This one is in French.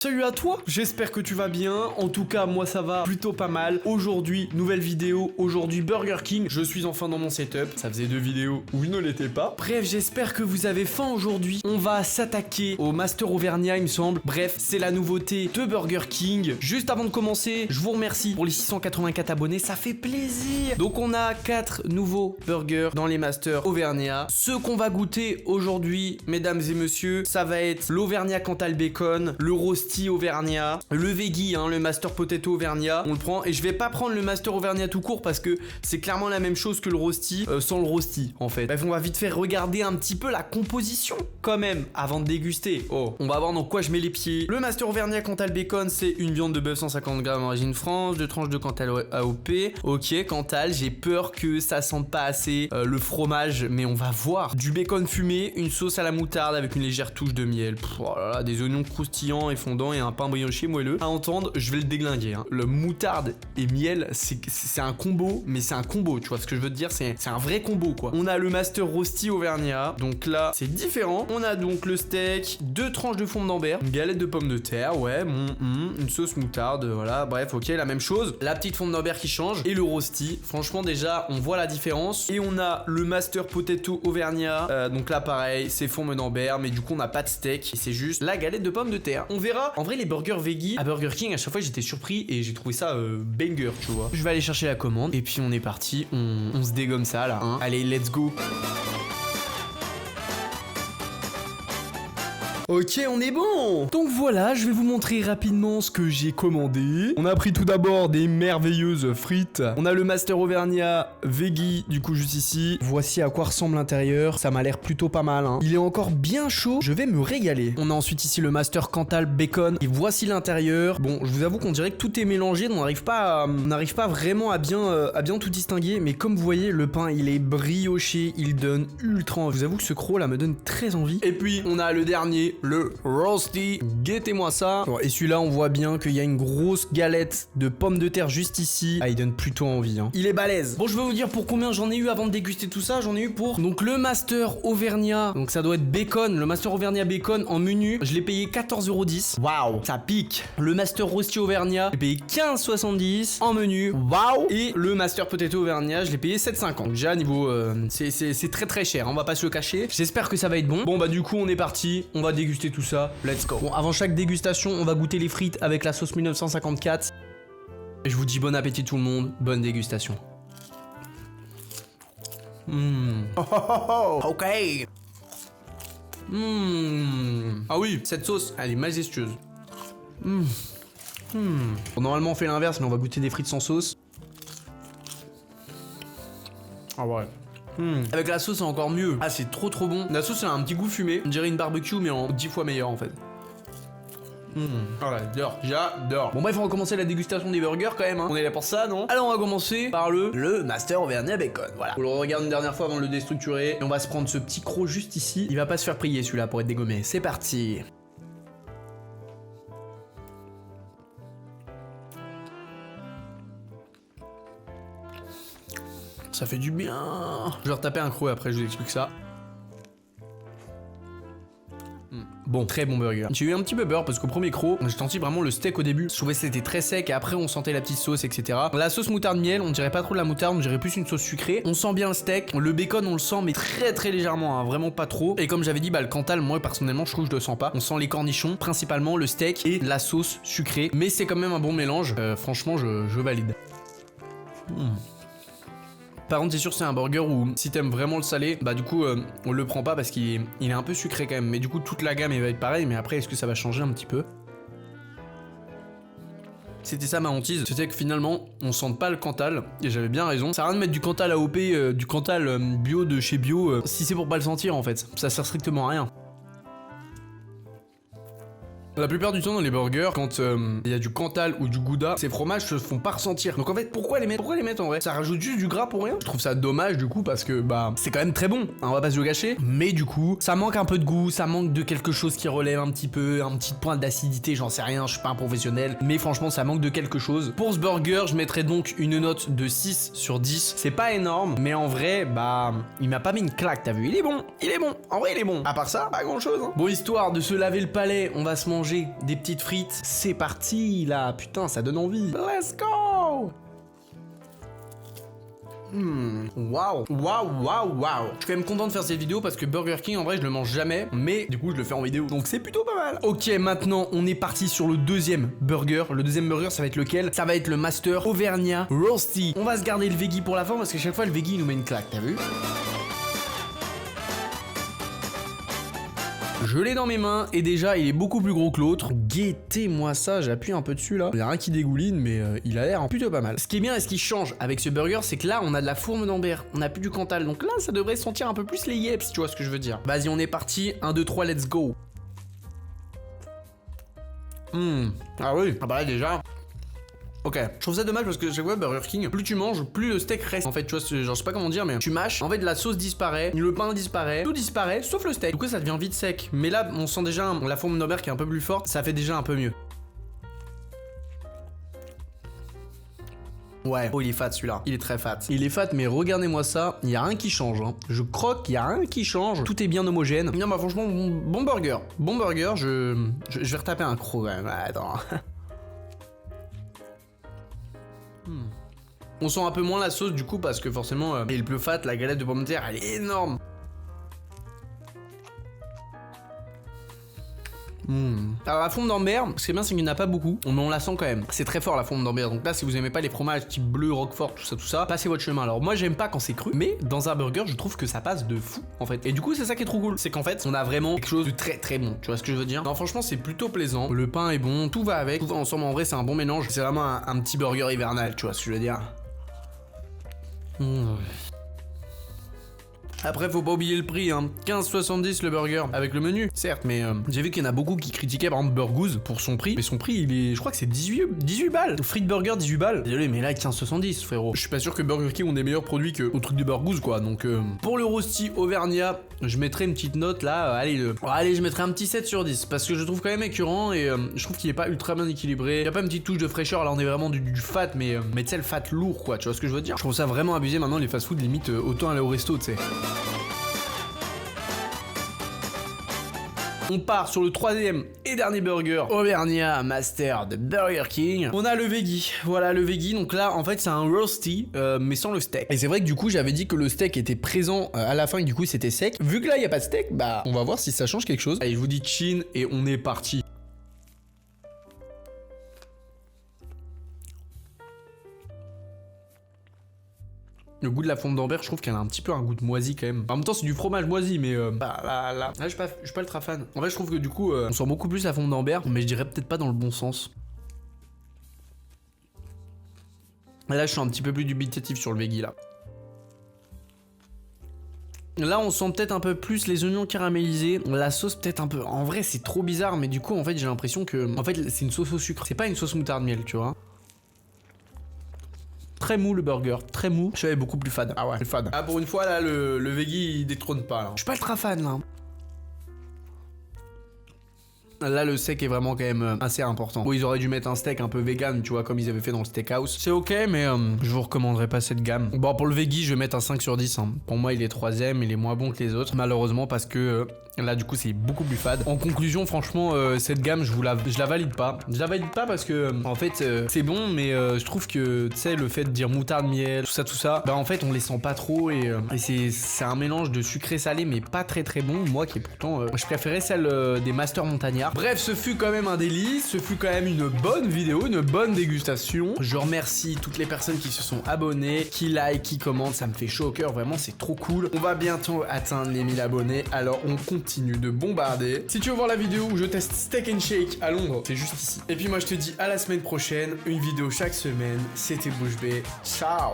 Salut à toi, j'espère que tu vas bien, en tout cas moi ça va plutôt pas mal. Aujourd'hui, nouvelle vidéo, aujourd'hui Burger King, je suis enfin dans mon setup, ça faisait 2 vidéos où je ne l'étais pas. Bref, j'espère que vous avez faim aujourd'hui, on va s'attaquer au Master Auvergnat il me semble. Bref, c'est la nouveauté de Burger King. Juste avant de commencer, je vous remercie pour les 684 abonnés, ça fait plaisir. Donc on a 4 nouveaux burgers dans les Master Auvergnat. Ce qu'on va goûter aujourd'hui, mesdames et messieurs, ça va être l'Auvergnat Cantal Bacon, le Rosti Auvergnat, le Veggie, le Master Potato Auvergnat, on le prend. Et je vais pas prendre le Master Auvergnat tout court parce que c'est clairement la même chose que le Rosti, sans le Rosti en fait. Bref, on va vite faire regarder un petit peu la composition quand même avant de déguster. Oh, on va voir dans quoi je mets les pieds. Le Master Auvergnat Cantal Bacon, c'est une viande de bœuf 150 grammes origine France, 2 tranches de Cantal AOP. Ok, Cantal, j'ai peur que ça sente pas assez le fromage, mais on va voir. Du bacon fumé, une sauce à la moutarde avec une légère touche de miel. Oh là là, des oignons croustillants et fondants et un pain brioché moelleux. À entendre, je vais le déglinguer. Le moutarde et miel, c'est un combo, mais c'est un combo, tu vois ce que je veux te dire, c'est un vrai combo quoi. On a le Master Rosti Auvergnat, donc là c'est différent. On a donc le steak, 2 tranches de fond d'ambert, une galette de pommes de terre, ouais, une sauce moutarde, voilà, bref, ok, la même chose. La petite fond d'ambert qui change et le rosti. Franchement déjà, on voit la différence. Et on a le Master Potato Auvergnat, donc là pareil, c'est fond d'ambert, mais du coup on n'a pas de steak et c'est juste la galette de pommes de terre. On verra. En vrai, les burgers veggie à Burger King, à chaque fois j'étais surpris et j'ai trouvé ça banger, tu vois. Je vais aller chercher la commande et puis on est parti, on se dégomme ça là, hein. Allez, let's go. Ok, on est bon. Donc voilà, je vais vous montrer rapidement ce que j'ai commandé. On a pris tout d'abord des merveilleuses frites. On a le Master Auvergnat Veggie, du coup juste ici. Voici à quoi ressemble l'intérieur. Ça m'a l'air plutôt pas mal, hein. Il est encore bien chaud, je vais me régaler. On a ensuite ici le Master Cantal Bacon. Et voici l'intérieur. Bon, je vous avoue qu'on dirait que tout est mélangé. On n'arrive pas vraiment à bien tout distinguer. Mais comme vous voyez, le pain, il est brioché. Il donne ultra envie. Je vous avoue que ce croc là me donne très envie. Et puis, on a le dernier, le Rosti, guettez-moi ça. Bon, et celui-là, on voit bien qu'il y a une grosse galette de pommes de terre juste ici. Ah, il donne plutôt envie, hein. Il est balèze. Bon, je vais vous dire pour combien j'en ai eu avant de déguster tout ça. J'en ai eu pour donc le Master Auvergnat. Donc ça doit être bacon. Le Master Auvergnat Bacon en menu. Je l'ai payé 14,10 €. Waouh, ça pique. Le Master Rosti Auvergnat, je l'ai payé 15,70 € en menu. Waouh. Et le Master Potato Auvergnat, je l'ai payé 7,50 €. Donc déjà niveau, c'est très très cher. On va pas se le cacher. J'espère que ça va être bon. Bon bah du coup on est parti. On va déguster tout ça, let's go. Bon, avant chaque dégustation, on va goûter les frites avec la sauce 1954. Et je vous dis bon appétit tout le monde, bonne dégustation. Ok. Ah oui, cette sauce, elle est majestueuse. Bon, normalement on fait l'inverse, mais on va goûter des frites sans sauce. Ah ouais. Avec la sauce c'est encore mieux. Ah c'est trop bon. La sauce elle a un petit goût fumé. On dirait une barbecue mais en 10 fois meilleur en fait. Ah j'adore. Bon bref, on va commencer la dégustation des burgers quand même, hein. On est là pour ça, non? Alors on va commencer par le Master Auvergnat Bacon. Voilà. On le regarde une dernière fois avant de le déstructurer. Et on va se prendre ce petit croc juste ici. Il va pas se faire prier celui-là pour être dégommé. C'est parti. Ça fait du bien. Je vais retaper un croc après, je vous explique ça. Bon, très bon burger. J'ai eu un petit peu peur parce qu'au premier croc, j'ai senti vraiment le steak au début. Je trouvais que c'était très sec et après on sentait la petite sauce, etc. La sauce moutarde miel, on dirait pas trop de la moutarde, on dirait plus une sauce sucrée. On sent bien le steak, le bacon on le sent mais très légèrement, hein, vraiment pas trop. Et comme j'avais dit, bah le Cantal, moi personnellement je trouve que je le sens pas. On sent les cornichons, principalement le steak et la sauce sucrée. Mais c'est quand même un bon mélange. Franchement, je valide. Par contre, c'est sûr, c'est un burger où si t'aimes vraiment le salé, bah du coup, on le prend pas parce qu'il est un peu sucré quand même. Mais du coup, toute la gamme, elle va être pareille. Mais après, est-ce que ça va changer un petit peu? C'était ça ma hantise, c'était que finalement, on sente pas le Cantal, et j'avais bien raison. Ça sert à rien de mettre du Cantal AOP, du Cantal bio de chez bio, si c'est pour pas le sentir en fait. Ça sert strictement à rien. La plupart du temps dans les burgers, quand il y a du Cantal ou du Gouda, ces fromages se font pas ressentir. Donc en fait, pourquoi les mettre en vrai? Ça rajoute juste du gras pour rien. Je trouve ça dommage du coup parce que bah c'est quand même très bon, hein, on va pas se le cacher. Mais du coup, ça manque un peu de goût, ça manque de quelque chose qui relève un petit peu, un petit point d'acidité, j'en sais rien, je suis pas un professionnel. Mais franchement, ça manque de quelque chose. Pour ce burger, je mettrais donc une note de 6 sur 10. C'est pas énorme, mais en vrai, bah il m'a pas mis une claque, t'as vu? Il est bon, en vrai il est bon. À part ça, pas grand chose, hein. Bon, histoire de se laver le palais, on va se manger manger des petites frites. C'est parti là, putain, ça donne envie. Let's go! Waouh, waouh, waouh, waouh. Je suis quand même content de faire cette vidéo parce que Burger King en vrai je le mange jamais, mais du coup je le fais en vidéo, donc c'est plutôt pas mal. Ok, maintenant on est parti sur le deuxième burger. Le deuxième burger ça va être lequel? Ça va être le Master Auvergnat Roasty. On va se garder le veggie pour la fin parce que chaque fois le veggie il nous met une claque, t'as vu? Je l'ai dans mes mains et déjà il est beaucoup plus gros que l'autre. Guettez-moi ça, j'appuie un peu dessus là. Il y a rien qui dégouline mais il a l'air plutôt pas mal. Ce qui est bien et ce qui change avec ce burger, c'est que là on a de la fourme d'Ambert, on a plus du Cantal. Donc là ça devrait sentir un peu plus les yeps, tu vois ce que je veux dire. Vas-y on est parti, 1, 2, 3, let's go. Ah oui, ah bah là déjà... Ok, je trouve ça dommage parce que chaque fois Burger King, plus tu manges, plus le steak reste. En fait, tu vois, genre je sais pas comment dire, mais tu mâches, en fait la sauce disparaît, le pain disparaît, tout disparaît, sauf le steak. Du coup ça devient vite sec. Mais là, on sent déjà la fourme d'Ambert qui est un peu plus forte, ça fait déjà un peu mieux. Ouais, oh il est fat celui-là, il est très fat. Il est fat mais regardez-moi ça, il y a rien qui change hein. Je croque, il y a rien qui change, tout est bien homogène. Non bah franchement, bon burger. Bon burger, je vais retaper un croc quand même, attends. On sent un peu moins la sauce du coup parce que forcément il est plus fat, la galette de pommes de terre elle est énorme. Alors la fourme d'Ambert, ce qui est bien c'est qu'il n'y en a pas beaucoup, mais on la sent quand même. C'est très fort la fourme d'Ambert, donc là si vous aimez pas les fromages type bleu, roquefort, tout ça, passez votre chemin. Alors moi j'aime pas quand c'est cru, mais dans un burger je trouve que ça passe de fou en fait. Et du coup c'est ça qui est trop cool, c'est qu'en fait on a vraiment quelque chose de très très bon, tu vois ce que je veux dire? Non franchement c'est plutôt plaisant, le pain est bon, tout va avec, tout va ensemble en vrai c'est un bon mélange. C'est vraiment un petit burger hivernal, tu vois ce que je veux dire? Après faut pas oublier le prix hein, 15,70 le burger avec le menu, certes, mais j'ai vu qu'il y en a beaucoup qui critiquaient par exemple Burgoose pour son prix, mais son prix il est, je crois que c'est 18 balles, frites burger 18 balles, désolé mais là 15,70 frérot. Je suis pas sûr que Burger King ont des meilleurs produits que au truc de Burgoose quoi, donc pour le Roasty Auvergnat, je mettrai une petite note là, allez je mettrai un petit 7 sur 10, parce que je trouve quand même écœurant et je trouve qu'il est pas ultra bien équilibré, il y a pas une petite touche de fraîcheur, là on est vraiment du fat, mais tu sais le fat lourd quoi, tu vois ce que je veux dire? Je trouve ça vraiment abusé maintenant les fast food limite autant aller au resto tu sais. On part sur le troisième et dernier burger Auvergnat Master de Burger King. On a le veggie, voilà le veggie, donc là en fait c'est un roasty mais sans le steak. Et c'est vrai que du coup j'avais dit que le steak était présent à la fin et du coup c'était sec. Vu que là il n'y a pas de steak, bah on va voir si ça change quelque chose. Allez je vous dis chin et on est parti. Le goût de la fourme d'Ambert, je trouve qu'elle a un petit peu un goût de moisi quand même. En même temps, c'est du fromage moisi, mais là, je suis pas ultra fan. En fait, je trouve que du coup, on sent beaucoup plus la fourme d'Ambert, mais je dirais peut-être pas dans le bon sens. Et là, je suis un petit peu plus dubitatif sur le veggie là. Là, on sent peut-être un peu plus les oignons caramélisés, la sauce peut-être un peu. En vrai, c'est trop bizarre, mais du coup, en fait, j'ai l'impression que, en fait, c'est une sauce au sucre. C'est pas une sauce moutarde miel, tu vois. Très mou le burger, très mou. Je savais beaucoup plus fade. Ah ouais, fade. Ah pour une fois là, le veggie il détrône pas là. Je suis pas ultra fan là. Là le steak est vraiment quand même assez important. Bon, ils auraient dû mettre un steak un peu vegan, tu vois, comme ils avaient fait dans le steakhouse. C'est ok, mais je vous recommanderais pas cette gamme. Bon, pour le veggie, je vais mettre un 5 sur 10. Hein. Pour moi, il est troisième, il est moins bon que les autres. Malheureusement, parce que là, du coup, c'est beaucoup plus fade. En conclusion, franchement, cette gamme, je la valide pas. Je la valide pas parce que, en fait, c'est bon, mais je trouve que, tu sais, le fait de dire moutarde, miel, tout ça, bah en fait, on les sent pas trop et c'est un mélange de sucré salé, mais pas très très bon. Moi qui est pourtant, je préférais celle des Master Montagnards. Bref, ce fut quand même un délice, ce fut quand même une bonne vidéo, une bonne dégustation. Je remercie toutes les personnes qui se sont abonnées, qui like, qui commentent, ça me fait chaud au cœur, vraiment c'est trop cool. On va bientôt atteindre les 1000 abonnés, alors on continue de bombarder. Si tu veux voir la vidéo où je teste Steak and Shake à Londres, c'est juste ici. Et puis moi je te dis à la semaine prochaine, une vidéo chaque semaine, c'était Bouche Bée, ciao.